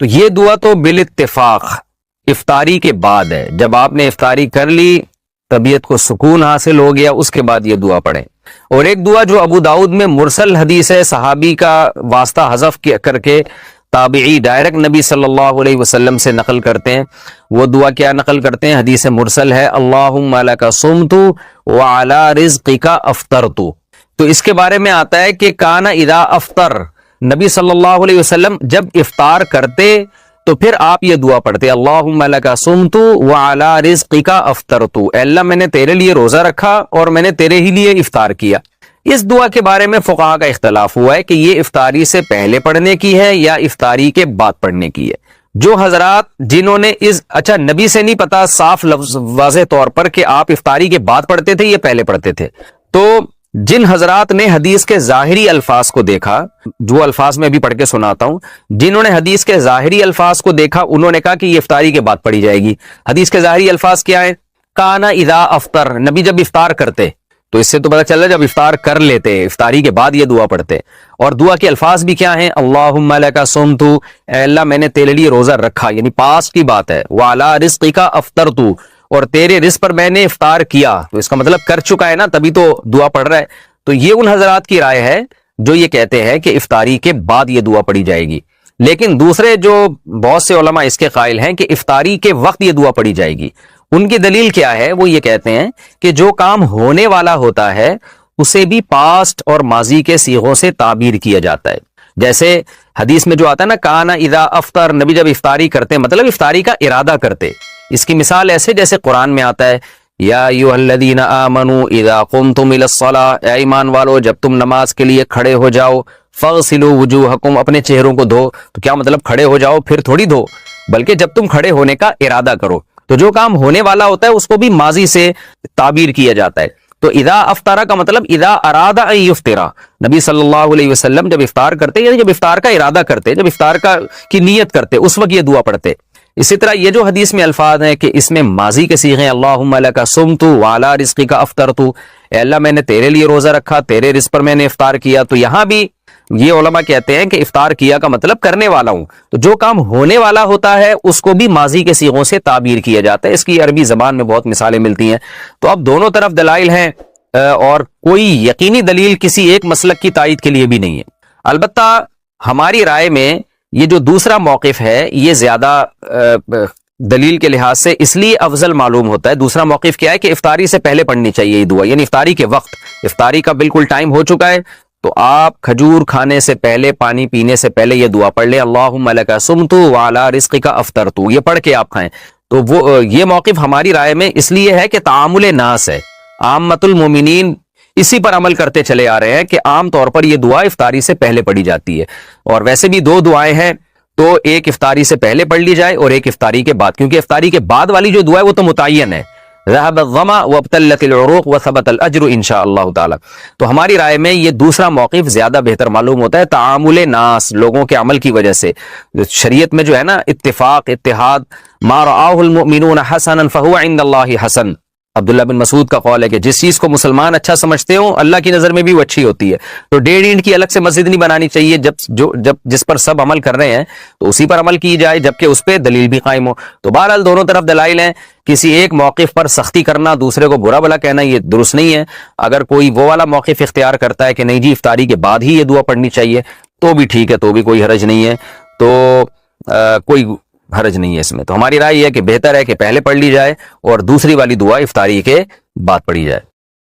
تو یہ دعا تو بالاتفاق افطاری کے بعد ہے. جب آپ نے افطاری کر لی، طبیعت کو سکون حاصل ہو گیا، اس کے بعد یہ دعا پڑھیں. اور ایک دعا جو ابو داؤد میں مرسل حدیث ہے، صحابی کا واسطہ حذف کر کے تابعی ڈائریکٹ نبی صلی اللہ علیہ وسلم سے نقل کرتے ہیں. وہ دعا کیا نقل کرتے ہیں؟ حدیث مرسل ہے، اللہم لک صمت وعلی رزقک افطرت. تو اس کے بارے میں آتا ہے کہ کان اذا افطر، نبی صلی اللہ علیہ وسلم جب افطار کرتے تو پھر آپ یہ دعا پڑھتے، اللہم لک صمت وعلی رزقک افطرت، اے اللہ میں نے تیرے لیے روزہ رکھا اور میں نے تیرے ہی لیے افطار کیا. اس دعا کے بارے میں فقہا کا اختلاف ہوا ہے کہ یہ افطاری سے پہلے پڑھنے کی ہے یا افطاری کے بعد پڑھنے کی ہے. جو حضرات جنہوں نے اچھا نبی سے نہیں پتا صاف واضح طور پر کہ آپ افطاری کے بعد پڑھتے تھے یا پہلے پڑھتے تھے، تو جن حضرات نے حدیث کے ظاہری الفاظ کو دیکھا، جو الفاظ میں بھی پڑھ کے سناتا ہوں، جنہوں نے حدیث کے ظاہری الفاظ کو دیکھا انہوں نے کہا کہ یہ افطاری کے بعد پڑھی جائے گی. حدیث کے ظاہری الفاظ کیا ہیں؟ کانا اذا افطر، نبی جب افطار کرتے، تو اس سے تو پتہ چل رہا جب افطار کر لیتے افطاری کے بعد یہ دعا پڑھتے. اور دعا کے الفاظ بھی کیا ہیں؟ اللہم لک صمت، اے اللہ میں نے تیرے لیے روزہ رکھا، یعنی پاسٹ کی بات ہے، وعلی رزقک افطرت، اور تیرے رزق پر میں نے افطار کیا. تو اس کا مطلب کر چکا ہے نا، تبھی تو دعا پڑھ رہا ہے. تو یہ ان حضرات کی رائے ہے جو یہ کہتے ہیں کہ افطاری کے بعد یہ دعا پڑھی جائے گی. لیکن دوسرے جو بہت سے علماء اس کے قائل ہیں کہ افطاری کے وقت یہ دعا پڑھی جائے گی. ان کی دلیل کیا ہے؟ وہ یہ کہتے ہیں کہ جو کام ہونے والا ہوتا ہے اسے بھی پاسٹ اور ماضی کے صیغوں سے تعبیر کیا جاتا ہے. جیسے حدیث میں جو آتا ہے نا، کانا اذا افطر، نبی جب افطاری کرتے مطلب افطاری کا ارادہ کرتے. اس کی مثال ایسے جیسے قرآن میں آتا ہے، یا ایھا الذین آمنوا اذا قمتم الی الصلاۃ، اے ایمان والو جب تم نماز کے لیے کھڑے ہو جاؤ، فاغسلوا وجوہکم، اپنے چہروں کو دھو. تو کیا مطلب کھڑے ہو جاؤ پھر تھوڑی دھو، بلکہ جب تم کھڑے ہونے کا ارادہ کرو. تو جو کام ہونے والا ہوتا ہے اس کو بھی ماضی سے تعبیر کیا جاتا ہے. تو اذا افطر کا مطلب اذا اراد ان یفطر، نبی صلی اللہ علیہ وسلم جب افطار کرتے یعنی جب افطار کا ارادہ کرتے، جب افطار کی نیت کرتے اس وقت یہ دعا پڑھتے. اسی طرح یہ جو حدیث میں الفاظ ہیں کہ اس میں ماضی کے صیغے ہیں، اللہم لک صمت وعلی رزقک افطرت، اے اللہ میں نے تیرے لیے روزہ رکھا، تیرے رزق پر میں نے افطار کیا. تو یہاں بھی یہ علماء کہتے ہیں کہ افطار کیا کا مطلب کرنے والا ہوں. تو جو کام ہونے والا ہوتا ہے اس کو بھی ماضی کے صیغوں سے تعبیر کیا جاتا ہے. اس کی عربی زبان میں بہت مثالیں ملتی ہیں. تو اب دونوں طرف دلائل ہیں اور کوئی یقینی دلیل کسی ایک مسلک کی تائید کے لیے بھی نہیں ہے. البتہ ہماری رائے میں یہ جو دوسرا موقف ہے یہ زیادہ دلیل کے لحاظ سے اس لیے افضل معلوم ہوتا ہے. دوسرا موقف کیا ہے کہ افطاری سے پہلے پڑھنی چاہیے یہ دعا، یعنی افطاری کے وقت، افطاری کا بالکل ٹائم ہو چکا ہے تو آپ کھجور کھانے سے پہلے، پانی پینے سے پہلے یہ دعا پڑھ لیں، اللہم لک صمت وعلی رزقک افطرت، یہ پڑھ کے آپ کھائیں. تو وہ یہ موقف ہماری رائے میں اس لیے ہے کہ تعامل ناس ہے، عامۃ المومنین اسی پر عمل کرتے چلے آ رہے ہیں کہ عام طور پر یہ دعا افطاری سے پہلے پڑھی جاتی ہے. اور ویسے بھی دو دعائیں ہیں، تو ایک افطاری سے پہلے پڑھ لی جائے اور ایک افطاری کے بعد، کیونکہ افطاری کے بعد والی جو دعا ہے وہ تو متعین ہے، ذهب الظما وابتلت العروق وثبت الاجر انشاء اللہ تعالی. تو ہماری رائے میں یہ دوسرا موقف زیادہ بہتر معلوم ہوتا ہے، تعامل ناس، لوگوں کے عمل کی وجہ سے. شریعت میں جو ہے نا اتفاق، اتحاد، ما رآہ المؤمنون حسنا فهو عند اللہ حسن. عبداللہ بن مسعود کا قول ہے کہ جس چیز کو مسلمان اچھا سمجھتے ہوں اللہ کی نظر میں بھی وہ اچھی ہوتی ہے. تو 1.5 اینٹ کی الگ سے مسجد نہیں بنانی چاہیے، جب جس پر سب عمل کر رہے ہیں تو اسی پر عمل کی جائے، جبکہ اس پہ دلیل بھی قائم ہو. تو بہرحال دونوں طرف دلائل ہیں. کسی ایک موقف پر سختی کرنا، دوسرے کو برا بھلا کہنا، یہ درست نہیں ہے. اگر کوئی وہ والا موقف اختیار کرتا ہے کہ نہیں جی افطاری کے بعد ہی یہ دعا پڑھنی چاہیے تو بھی ٹھیک ہے، تو بھی کوئی حرج نہیں ہے، تو کوئی حرج نہیں ہے اس میں. تو ہماری رائے یہ ہے کہ بہتر ہے کہ پہلے پڑھ لی جائے اور دوسری والی دعا افطاری کے بعد پڑھی جائے.